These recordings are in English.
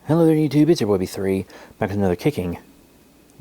Hello there YouTube, it's your boy B3, back with another kicking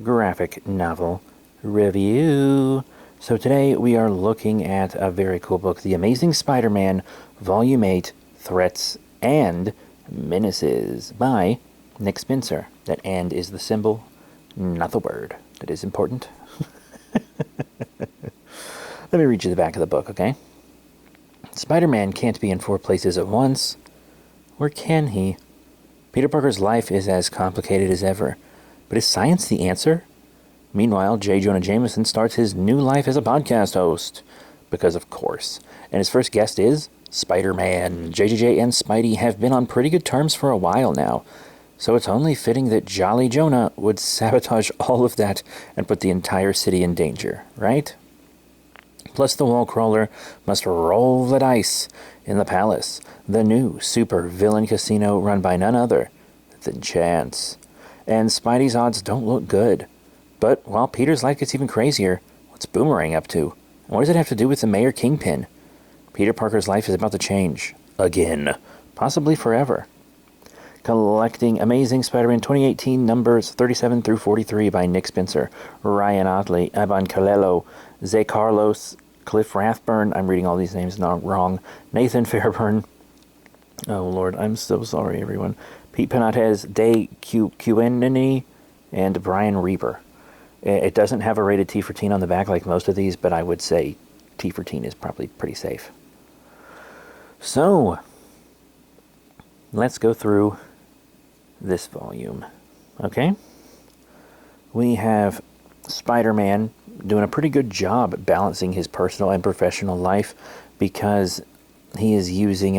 graphic novel review. So today we are looking at a very cool book, The Amazing Spider-Man, Volume 8, Threats and Menaces, by Nick Spencer. That "and" is the symbol, not the word. That is important. Let me read you the back of the book, okay? Spider-Man can't be in 4 places at once. Or can he? Peter Parker's life is as complicated as ever. But is science the answer? Meanwhile, J. Jonah Jameson starts his new life as a podcast host. Because of course. And his first guest is Spider-Man. JJJ and Spidey have been on pretty good terms for a while now. So it's only fitting that Jolly Jonah would sabotage all of that and put the entire city in danger, right? Plus the wall crawler must roll the dice in the palace, the new super villain casino run by none other than Chance. And Spidey's odds don't look good. But while Peter's life gets even crazier, what's Boomerang up to? And what does it have to do with the Mayor Kingpin? Peter Parker's life is about to change. Again. Possibly forever. Collecting Amazing Spider-Man 2018 numbers 37 through 43 by Nick Spencer, Ryan Otley, Eban Calello, Zay Carlos, Cliff Rathburn, I'm reading all these names wrong, Nathan Fairburn, oh Lord, I'm so sorry everyone, Pete Penates, Day Quenini, and Brian Reaper. It doesn't have a rated T for teen on the back like most of these, but I would say T for teen is probably pretty safe. So, let's go through this volume, okay? We have Spider-Man doing a pretty good job balancing his personal and professional life because he is using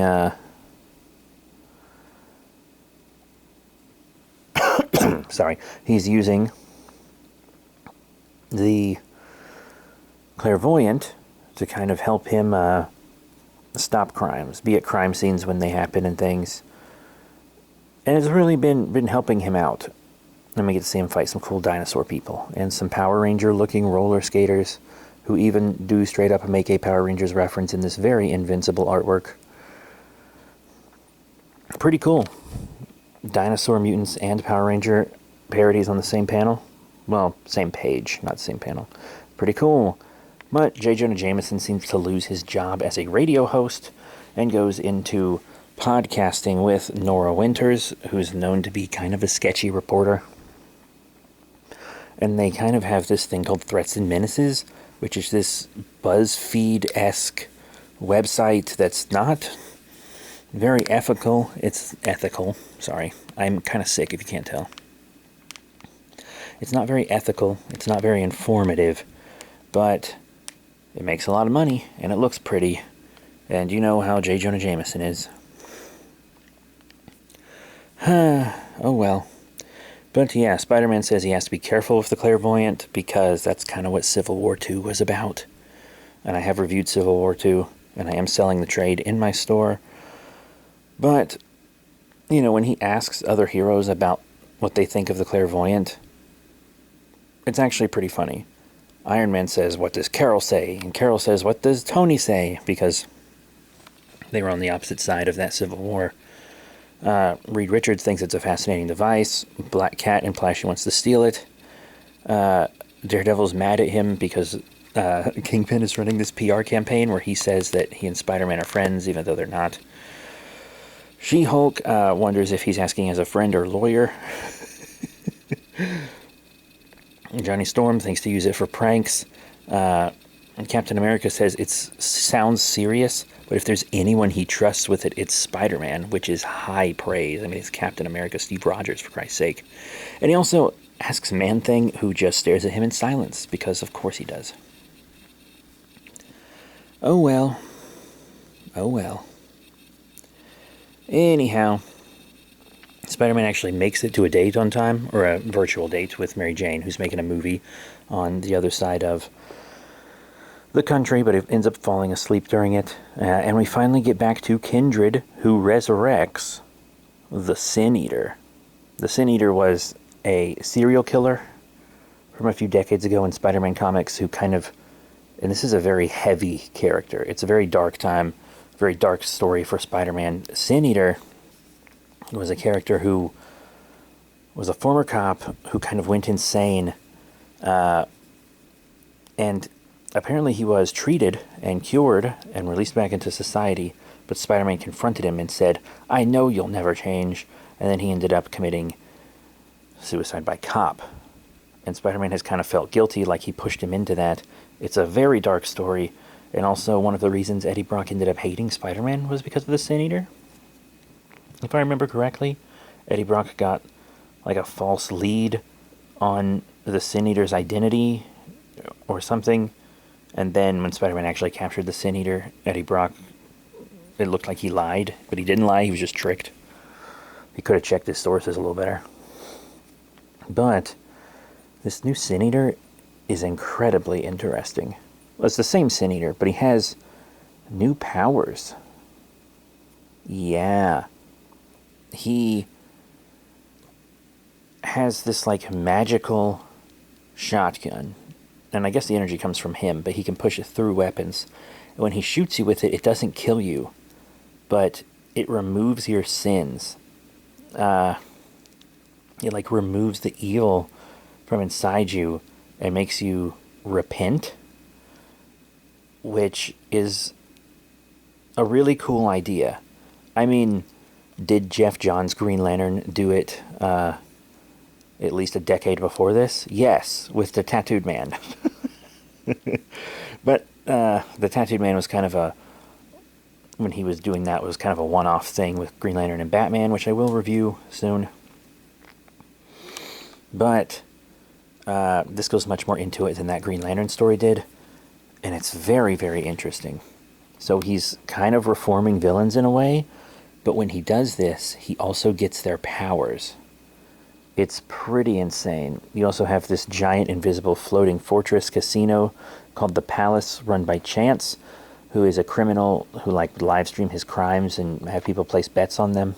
he's using the clairvoyant to kind of help him stop crimes, be at crime scenes when they happen and things. And it's really been helping him out. And we get to see him fight some cool dinosaur people and some Power Ranger looking roller skaters who even do straight up make a Power Rangers reference in this very invincible artwork. Pretty cool. Dinosaur, mutants, and Power Ranger parodies on the same panel. Well, same page, not the same panel. Pretty cool. But J. Jonah Jameson seems to lose his job as a radio host and goes into podcasting with Nora Winters, who's known to be kind of a sketchy reporter. And they kind of have this thing called Threats and Menaces, which is this BuzzFeed-esque website that's not very ethical. It's ethical. Sorry. I'm kind of sick if you can't tell. It's not very ethical. It's not very informative. But it makes a lot of money, and it looks pretty. And you know how J. Jonah Jameson is. Oh well. But yeah, Spider-Man says he has to be careful with the clairvoyant because that's kind of what Civil War II was about. And I have reviewed Civil War II, and I am selling the trade in my store. But, you know, when he asks other heroes about what they think of the clairvoyant, it's actually pretty funny. Iron Man says, "What does Carol say?" And Carol says, "What does Tony say?" Because they were on the opposite side of that Civil War. Reed Richards thinks it's a fascinating device. Black Cat implies she wants to steal it. Daredevil's mad at him because Kingpin is running this PR campaign where he says that he and Spider-Man are friends, even though they're not. She-Hulk wonders if he's asking as a friend or lawyer. Johnny Storm thinks to use it for pranks. And Captain America says it sounds serious, but if there's anyone he trusts with it, it's Spider-Man, which is high praise. I mean, it's Captain America, Steve Rogers, for Christ's sake. And he also asks Man-Thing, who just stares at him in silence, because of course he does. Oh well. Oh well. Anyhow, Spider-Man actually makes it to a date on time, or a virtual date with Mary Jane, who's making a movie on the other side of the country, but it ends up falling asleep during it. And we finally get back to Kindred, who resurrects the Sin Eater. The Sin Eater was a serial killer from a few decades ago in Spider-Man comics who kind of, and this is a very heavy character. It's a very dark time, very dark story for Spider-Man. Sin Eater was a character who was a former cop who kind of went insane, and apparently he was treated and cured and released back into society, but Spider-Man confronted him and said, "I know you'll never change," and then he ended up committing suicide by cop. And Spider-Man has kind of felt guilty, like he pushed him into that. It's a very dark story, and also one of the reasons Eddie Brock ended up hating Spider-Man was because of the Sin Eater. If I remember correctly, Eddie Brock got like a false lead on the Sin Eater's identity or something, and then when Spider-Man actually captured the Sin Eater, Eddie Brock, it looked like he lied, but he didn't lie, he was just tricked. He could have checked his sources a little better. But this new Sin Eater is incredibly interesting. Well, it's the same Sin Eater, but he has new powers. Yeah. He has this like magical shotgun, and I guess the energy comes from him, but he can push it through weapons. And when he shoots you with it, it doesn't kill you, but it removes your sins. It like removes the evil from inside you and makes you repent, which is a really cool idea. I mean, did Jeff Johns' Green Lantern do it at least a decade before this? Yes, with the Tattooed Man. But the Tattooed Man was kind of when he was doing that, was kind of a one-off thing with Green Lantern and Batman, which I will review soon. But this goes much more into it than that Green Lantern story did, and it's very, very interesting. So he's kind of reforming villains in a way, but when he does this, he also gets their powers. It's pretty insane. You also have this giant invisible floating fortress casino called the Palace, run by Chance, who is a criminal who like live stream his crimes and have people place bets on them.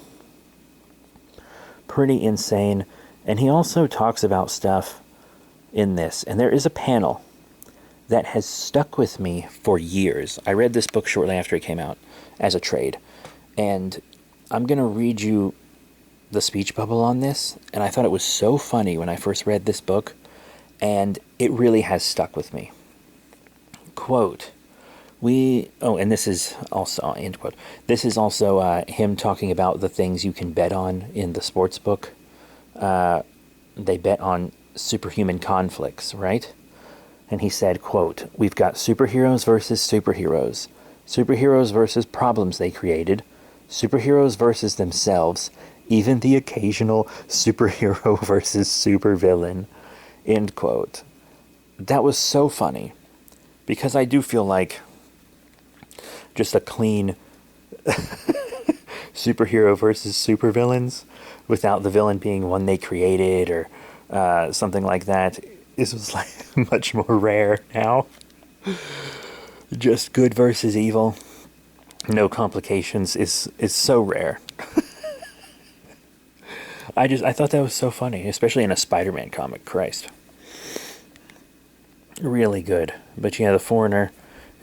Pretty insane. And he also talks about stuff in this, and there is a panel that has stuck with me for years. I read this book shortly after it came out as a trade, and I'm going to read you the speech bubble on this, and I thought it was so funny when I first read this book, and it really has stuck with me. Quote, and this is also, end quote, this is also him talking about the things you can bet on in the sports book. They bet on superhuman conflicts, right? And he said, quote, "We've got superheroes versus superheroes, superheroes versus problems they created, superheroes versus themselves, even the occasional superhero versus supervillain," end quote. That was so funny, because I do feel like just a clean superhero versus supervillains without the villain being one they created or something like that. This was like much more rare now. Just good versus evil, no complications is so rare. I thought that was so funny, especially in a Spider-Man comic. Christ, really good. But yeah, the Foreigner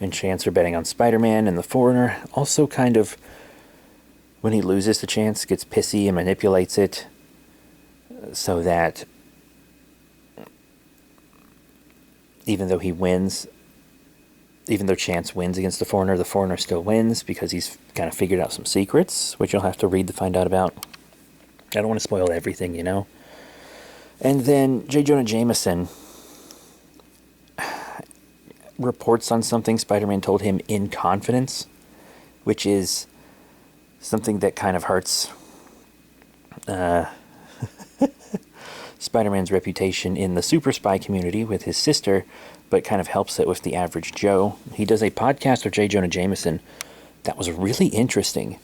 and Chance are betting on Spider-Man, and the Foreigner also kind of, when he loses the Chance, gets pissy and manipulates it so that even though Chance wins against the Foreigner still wins because he's kind of figured out some secrets, which you'll have to read to find out about. I don't want to spoil everything, you know. And then J. Jonah Jameson reports on something Spider-Man told him in confidence, which is something that kind of hurts Spider-Man's reputation in the super spy community with his sister, but kind of helps it with the average Joe. He does a podcast with J. Jonah Jameson that was really interesting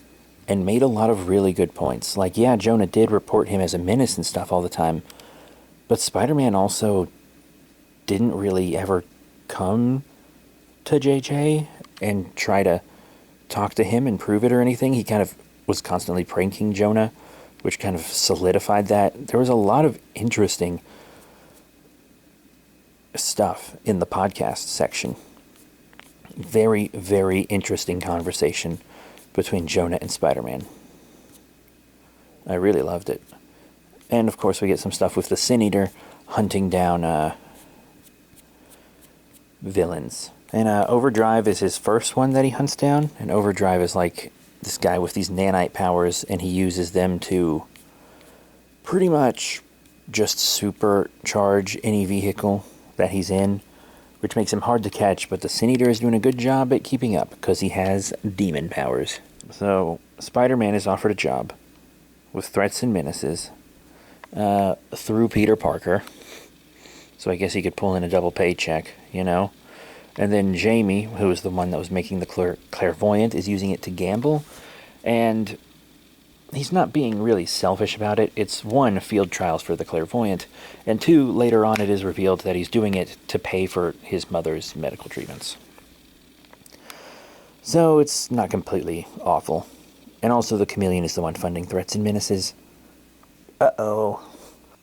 and made a lot of really good points. Like, yeah, Jonah did report him as a menace and stuff all the time, but Spider-Man also didn't really ever come to JJ and try to talk to him and prove it or anything. He kind of was constantly pranking Jonah, which kind of solidified that. There was a lot of interesting stuff in the podcast section. Very, very interesting conversation between Jonah and Spider-Man. I really loved it. And of course we get some stuff with the Sin Eater hunting down villains. And Overdrive is his first one that he hunts down. And Overdrive is like this guy with these nanite powers, and he uses them to pretty much just supercharge any vehicle that he's in, which makes him hard to catch, but the Sin Eater is doing a good job at keeping up because he has demon powers. So Spider-Man is offered a job with threats and menaces through Peter Parker. So I guess he could pull in a double paycheck, you know? And then Jamie, who is the one that was making the clairvoyant, is using it to gamble. And he's not being really selfish about it. It's one, field trials for the clairvoyant, and two, later on it is revealed that he's doing it to pay for his mother's medical treatments. So it's not completely awful. And also the Chameleon is the one funding threats and menaces. Uh-oh.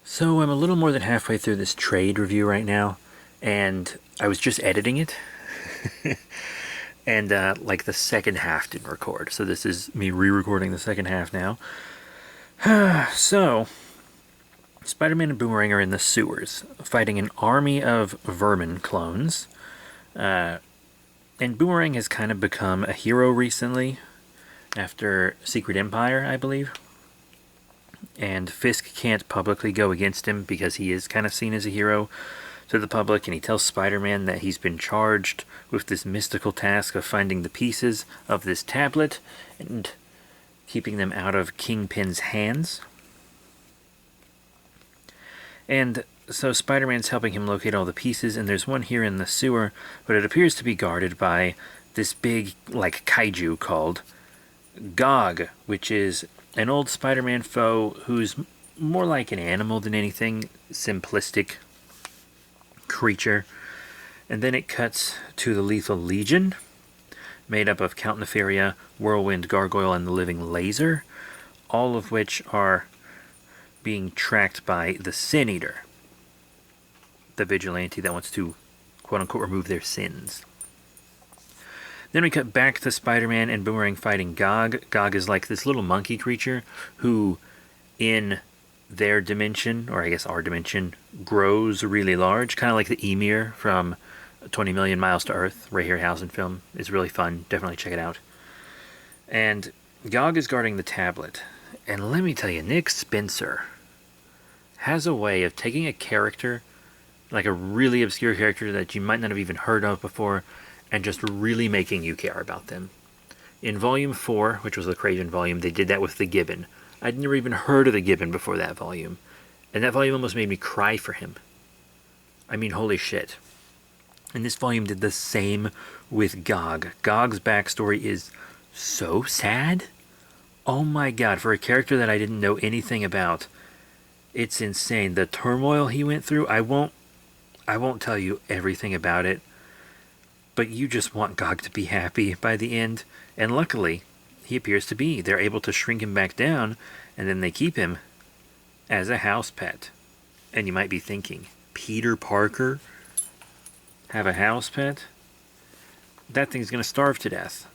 So I'm a little more than halfway through this trade review right now, and I was just editing it. And like the second half didn't record, so this is me re-recording the second half now. So Spider-Man and Boomerang are in the sewers fighting an army of vermin clones, and Boomerang has kind of become a hero recently after Secret Empire, I believe. And Fisk can't publicly go against him because he is kind of seen as a hero to the public, and he tells Spider-Man that he's been charged with this mystical task of finding the pieces of this tablet and keeping them out of Kingpin's hands. And so Spider-Man's helping him locate all the pieces, and there's one here in the sewer, but it appears to be guarded by this big, like, kaiju called Gog, which is an old Spider-Man foe who's more like an animal than anything, simplistic creature. And then it cuts to the Lethal Legion, made up of Count Nefaria, Whirlwind, Gargoyle, and the Living Laser, all of which are being tracked by the Sin Eater, the vigilante that wants to, quote-unquote, remove their sins. Then we cut back to Spider-Man and Boomerang fighting Gog. Gog is like this little monkey creature who, in their dimension, or I guess our dimension, grows really large, kind of like the Emir from 20 Million Miles to Earth, Ray Harryhausen film. It's really fun. Definitely check it out. And Gog is guarding the tablet. And let me tell you, Nick Spencer has a way of taking a character, like a really obscure character that you might not have even heard of before, and just really making you care about them. In Volume 4, which was the Craven volume, they did that with the Gibbon. I'd never even heard of the Gibbon before that volume. And that volume almost made me cry for him. I mean, holy shit. And this volume did the same with Gog. Gog's backstory is so sad. Oh my god, for a character that I didn't know anything about, it's insane. The turmoil he went through, I won't tell you everything about it, but you just want Gog to be happy by the end. And luckily, he appears to be. They're able to shrink him back down, and then they keep him as a house pet. And you might be thinking, Peter Parker have a house pet? That thing's going to starve to death.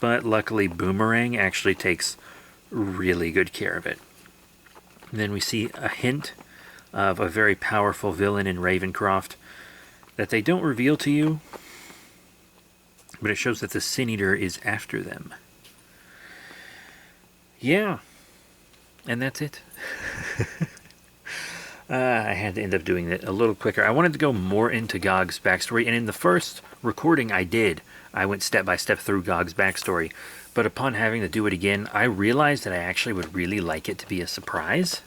But luckily, Boomerang actually takes really good care of it. And then we see a hint of a very powerful villain in Ravencroft that they don't reveal to you, but it shows that the Sin Eater is after them. Yeah. And that's it. I had to end up doing it a little quicker. I wanted to go more into Gog's backstory, and in the first recording I did, I went step by step through Gog's backstory. But upon having to do it again, I realized that I actually would really like it to be a surprise.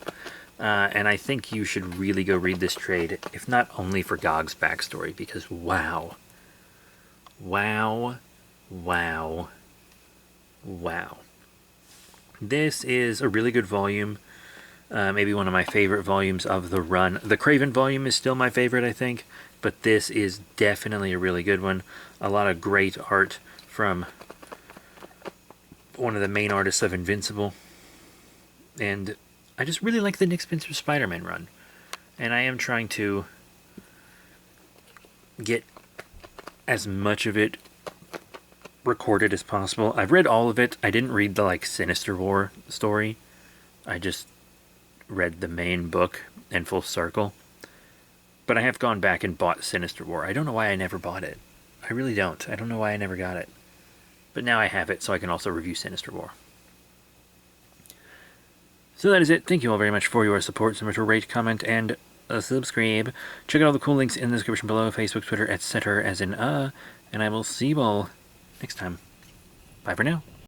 And I think you should really go read this trade, if not only for Gog's backstory, because wow. Wow. Wow. Wow. This is a really good volume. Maybe one of my favorite volumes of the run. The Craven volume is still my favorite, I think, but this is definitely a really good one. A lot of great art from one of the main artists of Invincible. And I just really like the Nick Spencer Spider-Man run. And I am trying to get as much of it recorded as possible. I've read all of it. I didn't read the Sinister War story. I just read the main book in full circle. But I have gone back and bought Sinister War. I don't know why I never bought it. I really don't. I don't know why I never got it. But now I have it, so I can also review Sinister War. So that is it. Thank you all very much for your support. Remember to rate, comment, and subscribe. Check out all the cool links in the description below. Facebook, Twitter, etc. And I will see you all next time. Bye for now.